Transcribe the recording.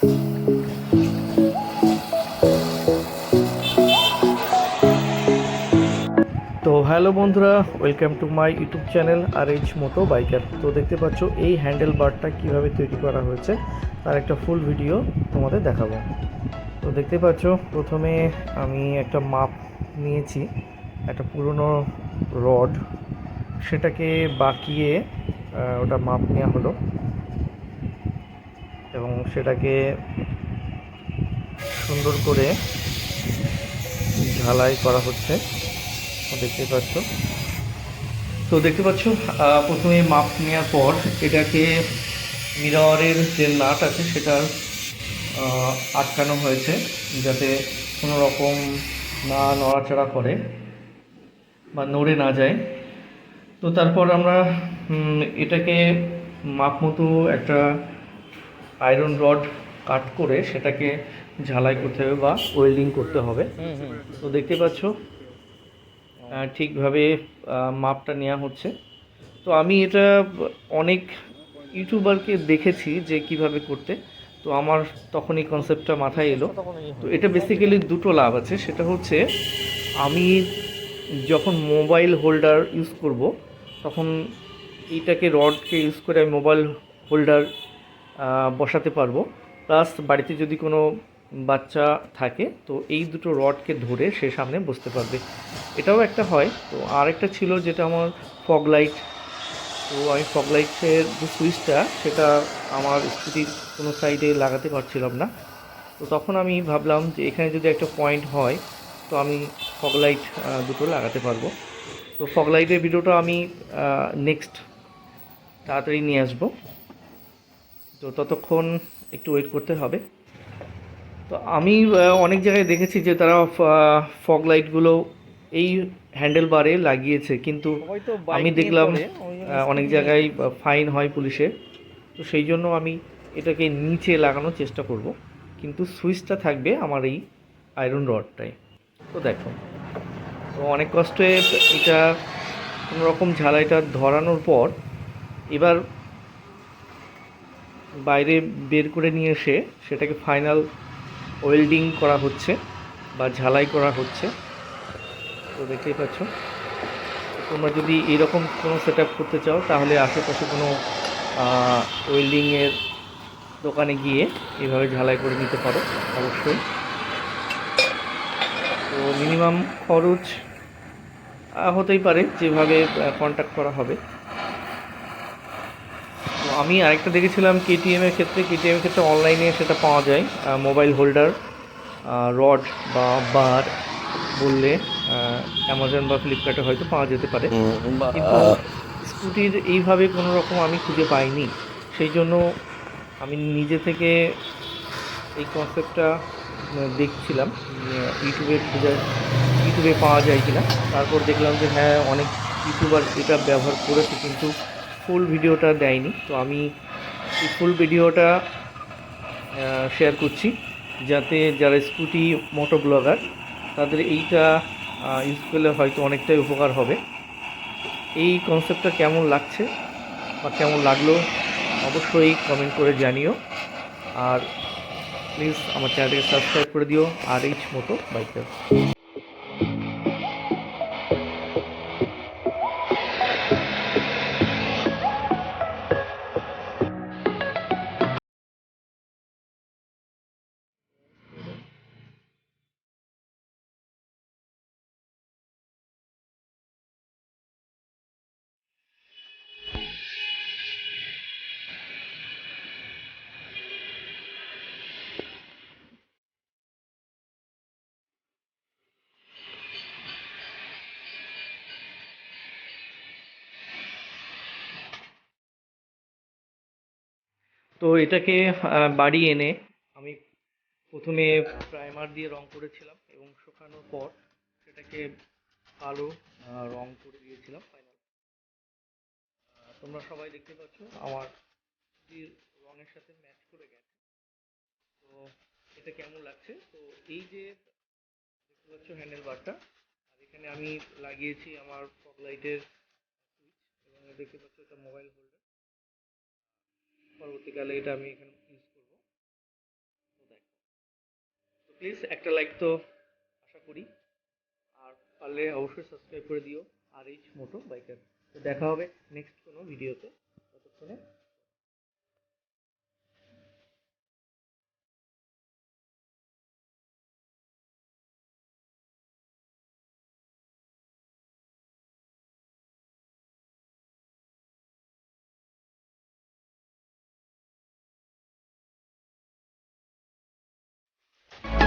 তো হ্যালো বন্ধুরা, welcome to my YouTube channel Rhmotobiker। তো দেখতে পাচ্ছ এই হ্যান্ডেল বারটা কীভাবে তৈরি করা হয়েছে তার একটা ফুল ভিডিও তোমাদের দেখাবো। তো দেখতে পাচ্ছ প্রথমে আমি একটা মাপ নিয়েছি, একটা পুরনো রড, সেটাকে বাঁকিয়ে ওটা মাপ নেওয়া হলো এবং সেটাকে সুন্দর করে ঝালাই করা হচ্ছে। দেখতে পাচ্ছ প্রথমে মাপ নেওয়ার পর এটাকে মিররের যে নাট আছে সেটা আটকানো হয়েছে যাতে কোনো রকম না নড়াচড়া করে বা নড়ে না যায়। তো তারপর আমরা এটাকে মাপ মতো একটা আয়রন রড কাট করে সেটাকে ঝালাই করতে হবে বা ওয়েল্ডিং করতে হবে। তো দেখতে পাচ্ছ ঠিকভাবে মাপটা নেওয়া হচ্ছে। তো আমি এটা অনেক ইউটিউবারকে দেখেছি যে কিভাবে করতে, তো আমার তখন এই কনসেপ্টটা মাথায় এলো। তো এটা বেসিক্যালি দুটো লাভ আছে, সেটা হচ্ছে আমি যখন মোবাইল হোল্ডার ইউজ করব তখন এইটাকে রডকে ইউজ করে আমি মোবাইল হোল্ডার বসাতে পারবো। প্লাস বাড়িতে যদি কোনো বাচ্চা থাকে তো এই দুটো রডকে ধরে সে সামনে বসতে পারবে, এটাও একটা হয়। তো আর একটা ছিল যেটা আমার ফগ লাইট। তো আমি ফগ লাইটের যে সুইচটা সেটা আমার স্কুটির কোনো সাইডে লাগাতে পারছিলাম না। তো তখন আমি ভাবলাম যে এখানে যদি একটা পয়েন্ট হয় তো আমি ফগ লাইট দুটো লাগাতে পারবো। তো ফগ লাইটের ভিডিওটা আমি নেক্সট তাড়াতাড়ি নিয়ে আসবো। তো ততক্ষণ একটু ওয়েট করতে হবে। তো আমি অনেক জায়গায় দেখেছি যে তারা ফগ লাইটগুলো এই হ্যান্ডেল বারে লাগিয়েছে, কিন্তু আমি দেখলাম অনেক জায়গায় ফাইন হয় পুলিশের। তো সেই জন্য আমি এটাকে নিচে লাগানোর চেষ্টা করব, কিন্তু সুইচটা থাকবে আমার এই আয়রন রডটায়। তো দেখো, তো অনেক কষ্টে এটা কোনো রকম ঝালাইটা ধরানোর পর এবার বাইরে বের করে নিয়ে এসে সেটাকে ফাইনাল ওয়েল্ডিং করা হচ্ছে বা ঝালাই করা হচ্ছে। তো দেখতেই পাচ্ছ, তোমরা যদি এরকম কোনো সেট আপ করতে চাও তাহলে আশেপাশে কোনো ওয়েল্ডিংয়ের দোকানে গিয়ে এইভাবে ঝালাই করে নিতে পারো অবশ্যই। তো মিনিমাম খরচ হতেই পারে যেভাবে কন্ট্যাক্ট করা হবে। তো আমি আরেকটা দেখেছিলাম কেটিএমের ক্ষেত্রে অনলাইনে সেটা পাওয়া যায়, মোবাইল হোল্ডার রড বা বার বললে অ্যামাজন বা ফ্লিপকার্টে হয়তো পাওয়া যেতে পারে, কিন্তু স্কুটির এইভাবে কোনো রকম আমি খুঁজে পাইনি। সেই জন্য আমি নিজে থেকে এই কনসেপ্টটা দেখছিলাম ইউটিউবে পাওয়া যায় কিনা। তারপর দেখলাম যে হ্যাঁ, অনেক ইউটিউবার এটা ব্যবহার করেছে কিন্তু ফুল ভিডিওটা দেয়নি। তো আমি এই ফুল ভিডিওটা শেয়ার করছি যাতে যারা স্কুটি মোটো ব্লগার তাদের এইটা ইউজ করলে হয়তো অনেকটাই উপকার হবে। এই কনসেপ্টটা কেমন লাগছে বা কেমন লাগলো অবশ্যই কমেন্ট করে জানিও। আর প্লিজ আমার চ্যানেলটাকে সাবস্ক্রাইব করে দিও, Rhmotobiker। তো এটাকে বাড়ি এনে আমি প্রথমে প্রাইমার দিয়ে রং করেছিলাম এবং শুকানোর পর সেটাকে কালো রং করে দিয়েছিলাম ফাইনাল। তোমরা সবাই দেখতে পাচ্ছ আমার রঙের সাথে ম্যাচ করে গেছে। তো এটা কেমন লাগছে? তো এই যে দেখতে পাচ্ছ হ্যান্ডেল বারটা, আর এখানে আমি লাগিয়েছি আমার ফগ লাইটের সুইচ, এবং দেখতে পাচ্ছ এটা মোবাইল হোল্ডার। পরবর্তীকালে এটা আমি এখানে ইউজ করব। প্লিজ একটা লাইক তো আশা করি, আর পারলে অবশ্যই সাবস্ক্রাইব করে দিও আর এইচ মোটো বাইকার। তো দেখা হবে নেক্সট কোনো ভিডিওতে, ততক্ষণে